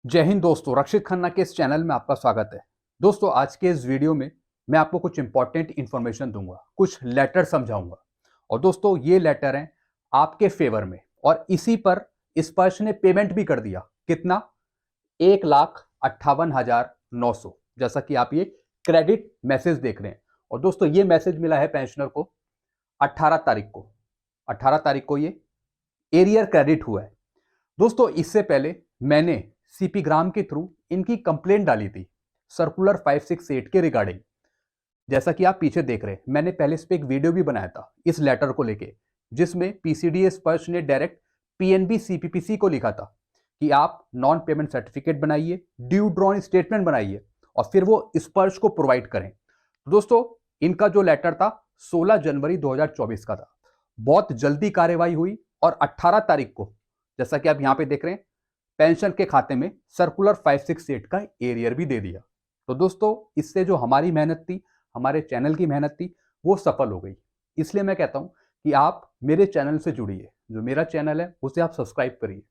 जय हिंद दोस्तों, रक्षित खन्ना के इस चैनल में आपका स्वागत है। दोस्तों, आज के इस वीडियो में मैं आपको कुछ इंपॉर्टेंट इन्फॉर्मेशन दूंगा, कुछ लेटर समझाऊंगा। और दोस्तों, ये लेटर हैं आपके फेवर में और इसी पर स्पर्श ने पेमेंट भी कर दिया। कितना? 1,58,900, जैसा कि आप ये क्रेडिट मैसेज देख रहे हैं। और दोस्तों, ये मैसेज मिला है पेंशनर को 18 तारीख को। 18 तारीख को ये एरियर क्रेडिट हुआ है। दोस्तों, इससे पहले मैंने सीपी ग्राम के थ्रू इनकी कंप्लेंट डाली थी सर्कुलर 568 के रिगार्डिंग। जैसा कि आप पीछे देख रहे हैं, मैंने पहले इस पे एक वीडियो भी बनाया था इस लेटर को लेके, जिसमें पीसीडीएस स्पर्श ने डायरेक्ट पीएनबी सीपीपीसी को लिखा था कि आप नॉन पेमेंट सर्टिफिकेट बनाइए, ड्यू ड्रॉन स्टेटमेंट बनाइए और फिर वो स्पर्श को प्रोवाइड करें। दोस्तों, इनका जो लेटर था 16 जनवरी 2024 का था। बहुत जल्दी कार्यवाही हुई और 18 तारीख को, जैसा कि आप यहां पे देख रहे हैं, पेंशन के खाते में सर्कुलर 568 का एरियर भी दे दिया। तो दोस्तों, इससे जो हमारी मेहनत थी, हमारे चैनल की मेहनत थी, वो सफल हो गई। इसलिए मैं कहता हूं कि आप मेरे चैनल से जुड़िए। जो मेरा चैनल है उसे आप सब्सक्राइब करिए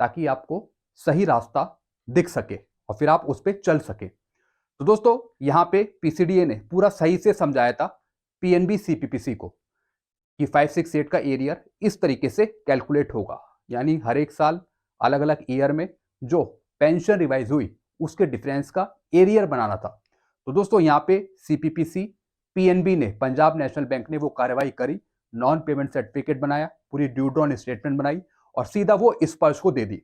ताकि आपको सही रास्ता दिख सके और फिर आप उस पर चल सके। तो दोस्तों, यहां पे पीसीडीए ने पूरा सही से समझाया था पीएनबी सीपीपीसी को कि 568 का एरियर इस तरीके से कैलकुलेट होगा, यानी हर एक साल अलग अलग ईयर में जो पेंशन रिवाइज हुई उसके डिफरेंस का एरियर बनाना था। तो दोस्तों, यहाँ पे सीपीपीसी पीएनबी ने, पंजाब नेशनल बैंक ने वो कार्रवाई करी, नॉन पेमेंट सर्टिफिकेट बनाया, पूरी ड्यू ड्रॉन स्टेटमेंट बनाई और सीधा वो स्पर्श को दे दी।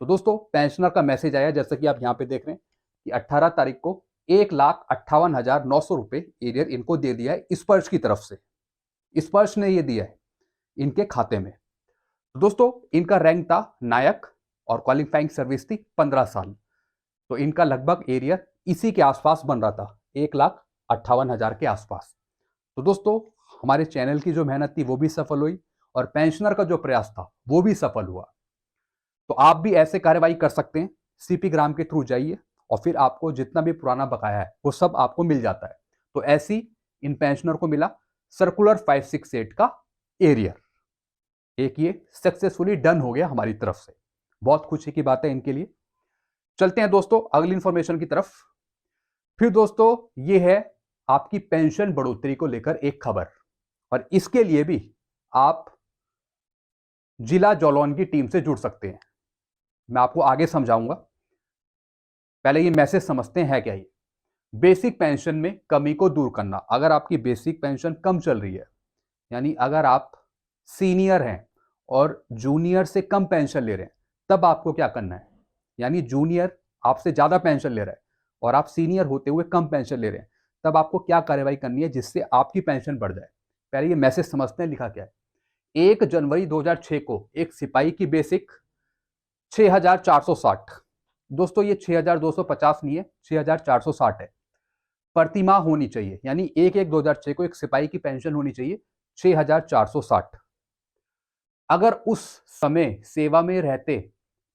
तो दोस्तों, पेंशनर का मैसेज आया, जैसा कि आप यहाँ पे देख रहे हैं कि 18 तारीख को 1,58,900 रुपए एरियर इनको दे दिया है स्पर्श की तरफ से। स्पर्श ने ये दिया है इनके खाते में। तो दोस्तों, इनका रैंक था नायक और क्वालिफाइंग सर्विस थी 15 साल। तो इनका लगभग एरियर इसी के आसपास बन रहा था, 1,58,000 के आसपास। तो दोस्तों, हमारे चैनल की जो मेहनत थी वो भी सफल हुई और पेंशनर का जो प्रयास था वो भी सफल हुआ। तो आप भी ऐसे कार्रवाई कर सकते हैं, सीपी ग्राम के थ्रू जाइए और फिर आपको जितना भी पुराना बकाया है वो सब आपको मिल जाता है। तो ऐसी इन पेंशनर को मिला सर्कुलर 568 का एरियर। एक ये सक्सेसफुली डन हो गया हमारी तरफ से। बहुत खुशी की बात है इनके लिए। चलते हैं दोस्तों अगली इंफॉर्मेशन की तरफ। फिर दोस्तों, ये है आपकी पेंशन बढ़ोतरी को लेकर एक खबर और इसके लिए भी आप जिला जौलौन की टीम से जुड़ सकते हैं। मैं आपको आगे समझाऊंगा, पहले ये मैसेज समझते हैं क्या ये। बेसिक पेंशन में कमी को दूर करना। अगर आपकी बेसिक पेंशन कम चल रही है, यानी अगर आप सीनियर हैं और जूनियर से कम पेंशन ले रहे हैं, तब आपको क्या करना है। यानी जूनियर आपसे ज़्यादा पेंशन ले रहा है और आप सीनियर होते हुए कम पेंशन ले रहे हैं, तब आपको क्या कार्रवाई करनी है जिससे आपकी पेंशन बढ़ जाए। पहले ये मैसेज समझते हैं, लिखा क्या है। 1 जनवरी 2006 को एक सिपाही की बेसिक 6,460। दोस्तों, ये 6,250 नहीं है, 6,460 है। प्रतिमाह होनी चाहिए, यानी 1/1/2006 को एक सिपाही की पेंशन होनी चाहिए 6,460। अगर उस समय सेवा में रहते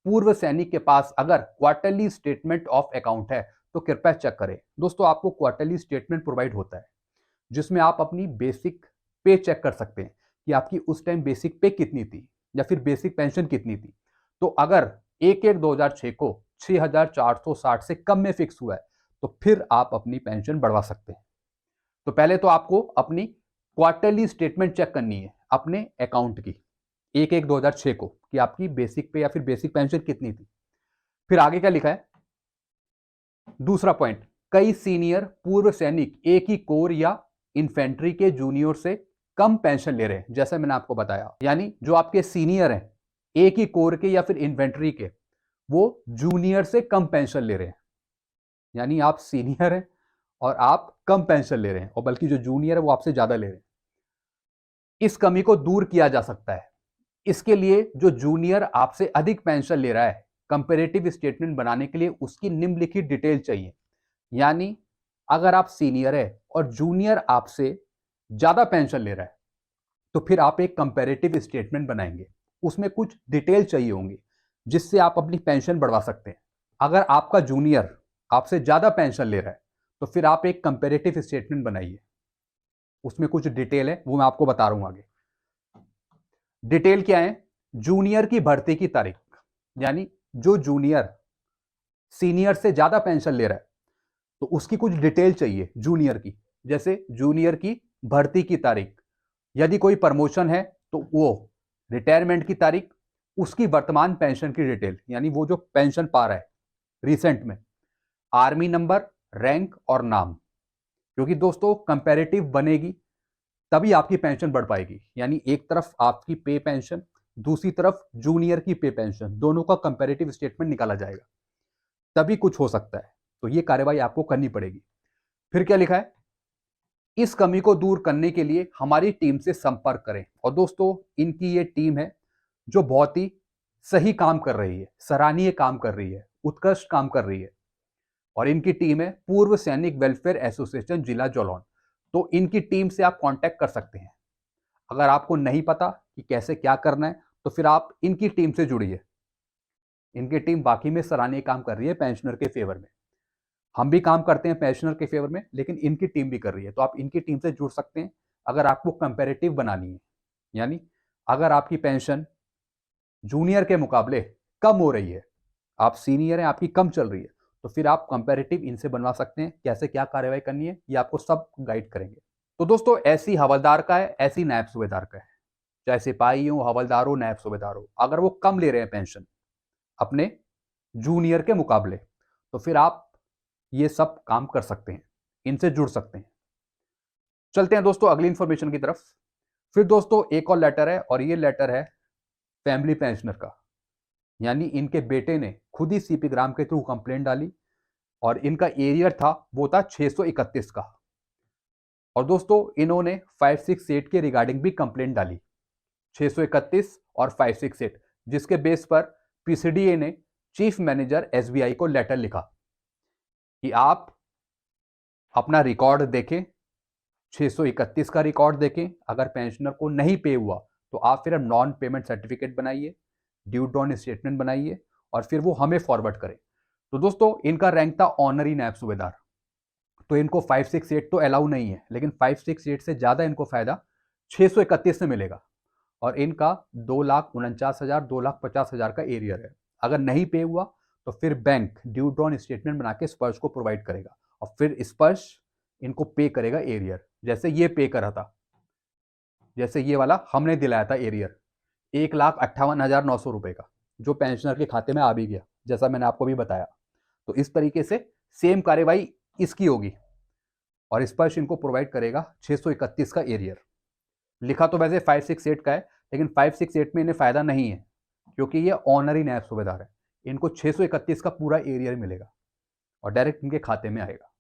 पूर्व सैनिक के पास अगर क्वार्टरली स्टेटमेंट ऑफ अकाउंट है तो कृपया चेक करें। दोस्तों, आपको क्वार्टरली स्टेटमेंट प्रोवाइड होता है जिसमें आप अपनी बेसिक पे चेक कर सकते हैं कि आपकी उस टाइम बेसिक पे कितनी थी या फिर बेसिक पेंशन कितनी थी। तो अगर 1/1/2006 को 6,460 से कम में फिक्स हुआ है तो फिर आप अपनी पेंशन बढ़वा सकते हैं। तो पहले तो आपको अपनी क्वार्टरली स्टेटमेंट चेक करनी है अपने अकाउंट की 1/1/2006 को कि आपकी बेसिक पे या फिर बेसिक पेंशन कितनी थी। फिर आगे क्या लिखा है, दूसरा पॉइंट, कई सीनियर पूर्व सैनिक एक ही कोर या इन्फेंट्री के जूनियर से कम पेंशन ले रहे हैं। जैसा मैंने आपको बताया, यानी जो आपके सीनियर हैं एक ही कोर के या फिर इन्फेंट्री के, वो जूनियर से कम पेंशन ले रहे हैं। यानी आप सीनियर हैं और आप कम पेंशन ले रहे हैं और बल्कि जो जूनियर है वो आपसे ज्यादा ले रहे हैं। इस कमी को दूर किया जा सकता है। इसके लिए जो जूनियर आपसे अधिक पेंशन ले रहा है, कंपैरेटिव स्टेटमेंट बनाने के लिए उसकी निम्नलिखित डिटेल चाहिए। यानी अगर आप सीनियर है और जूनियर आपसे ज्यादा पेंशन ले रहा है तो फिर आप एक कंपैरेटिव स्टेटमेंट बनाएंगे, उसमें कुछ डिटेल चाहिए होंगी जिससे आप अपनी पेंशन बढ़वा सकते हैं। अगर आपका जूनियर आपसे ज्यादा पेंशन ले रहा है तो फिर आप एक कंपैरेटिव स्टेटमेंट बनाइए, उसमें कुछ डिटेल है, वो मैं आपको बता रहा हूं आगे। डिटेल क्या है, जूनियर की भर्ती की तारीख, यानी जो जूनियर सीनियर से ज़्यादा पेंशन ले रहा है तो उसकी कुछ डिटेल चाहिए जूनियर की, जैसे जूनियर की भर्ती की तारीख, यदि कोई प्रमोशन है तो वो, रिटायरमेंट की तारीख, उसकी वर्तमान पेंशन की डिटेल, यानी वो जो पेंशन पा रहा है रिसेंट में, आर्मी नंबर, रैंक और नाम। क्योंकि दोस्तों कंपैरेटिव बनेगी तभी आपकी पेंशन बढ़ पाएगी, यानी एक तरफ आपकी पे पेंशन, दूसरी तरफ जूनियर की पे पेंशन, दोनों का कंपैरेटिव स्टेटमेंट निकाला जाएगा, तभी कुछ हो सकता है। तो ये कार्यवाही आपको करनी पड़ेगी। फिर क्या लिखा है, इस कमी को दूर करने के लिए हमारी टीम से संपर्क करें। और दोस्तों इनकी ये टीम है जो बहुत ही सही काम कर रही है, सराहनीय काम कर रही है, उत्कृष्ट काम कर रही है। और इनकी टीम है पूर्व सैनिक वेलफेयर एसोसिएशन जिला जालौन। तो इनकी टीम से आप कांटेक्ट कर सकते हैं। अगर आपको नहीं पता कि कैसे क्या करना है तो फिर आप इनकी टीम से जुड़िए। इनकी टीम बाकी में सराहनीय काम कर रही है पेंशनर के फेवर में। हम भी काम करते हैं पेंशनर के फेवर में, लेकिन इनकी टीम भी कर रही है। तो आप इनकी टीम से जुड़ सकते हैं अगर आपको कंपैरेटिव बनानी है, यानी अगर आपकी पेंशन जूनियर के मुकाबले कम हो रही है, आप सीनियर हैं, आपकी कम चल रही है, तो फिर आप कंपैरेटिव इनसे बनवा सकते हैं। कैसे क्या कार्रवाई करनी है ये आपको सब गाइड करेंगे। तो दोस्तों ऐसी हवलदार का है, ऐसी नायब सूबेदार का है, चाहे सिपाही हो, हवलदार हो, नायब सूबेदार हो, अगर वो कम ले रहे हैं पेंशन अपने जूनियर के मुकाबले, तो फिर आप ये सब काम कर सकते हैं, इनसे जुड़ सकते हैं। चलते हैं दोस्तों अगली इंफॉर्मेशन की तरफ। फिर दोस्तों एक और लेटर है, और ये लेटर है फैमिली पेंशनर का, यानी इनके बेटे ने खुद ही सीपी ग्राम के थ्रू कंप्लेंट डाली, और इनका एरियर था वो था 631 का। और दोस्तों इन्होंने 568 के रिगार्डिंग भी कंप्लेंट डाली, 631 और 568, जिसके बेस पर पीसीडीए ने चीफ मैनेजर एसबीआई को लेटर लिखा कि आप अपना रिकॉर्ड देखें, 631 का रिकॉर्ड देखें, अगर पेंशनर को नहीं पे हुआ तो आप फिर नॉन पेमेंट सर्टिफिकेट बनाइए, ड्यू डॉन स्टेटमेंट बनाइए, और फिर वो हमें फॉरवर्ड करें। तो दोस्तों इनका रैंक था ऑनरी नायब सूबेदार, तो इनको 568 तो अलाउ नहीं है, लेकिन 568 से ज़्यादा इनको फायदा 631 से मिलेगा। और इनका 2,49,000 2,50,000 का एरियर है। अगर नहीं पे हुआ तो फिर बैंक ड्यू ड्रॉन स्टेटमेंट बना के स्पर्श को प्रोवाइड करेगा, और फिर स्पर्श इनको पे करेगा एरियर, जैसे ये पे करा था, जैसे ये वाला हमने दिलाया था एरियर 1,58,900 रुपए का, जो पेंशनर के खाते में आ भी गया, जैसा मैंने आपको भी बताया। तो इस तरीके से सेम कार्यवाही इसकी होगी, और स्पर्श इनको प्रोवाइड करेगा 631 का एरियर। लिखा तो वैसे 568 का है, लेकिन 568 में इन्हें फायदा नहीं है, क्योंकि ये ऑनरी नायब सूबेदार है। इनको 631 का पूरा एरियर मिलेगा और डायरेक्ट इनके खाते में आएगा।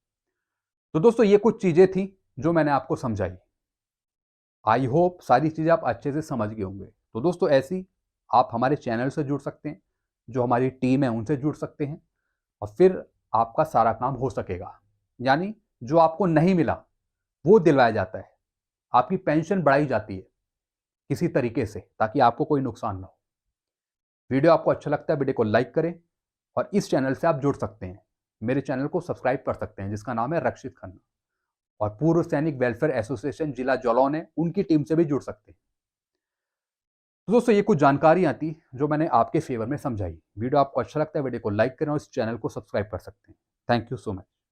तो दोस्तों ये कुछ चीजें थी जो मैंने आपको समझाई। आई होप सारी चीजें आप अच्छे से समझ गए होंगे। तो दोस्तों ऐसी आप हमारे चैनल से जुड़ सकते हैं, जो हमारी टीम है उनसे जुड़ सकते हैं, और फिर आपका सारा काम हो सकेगा। यानी जो आपको नहीं मिला वो दिलवाया जाता है, आपकी पेंशन बढ़ाई जाती है किसी तरीके से, ताकि आपको कोई नुकसान ना हो। वीडियो आपको अच्छा लगता है, वीडियो को लाइक करें, और इस चैनल से आप जुड़ सकते हैं, मेरे चैनल को सब्सक्राइब कर सकते हैं, जिसका नाम है रक्षित खन्ना। और पूर्व सैनिक वेलफेयर एसोसिएशन जिला जालौन है, उनकी टीम से भी जुड़ सकते हैं। तो दोस्तों ये कुछ जानकारी थी जो मैंने आपके फेवर में समझाई। वीडियो आपको अच्छा लगता है, वीडियो को लाइक करें और इस चैनल को सब्सक्राइब कर सकते हैं। Thank you so much.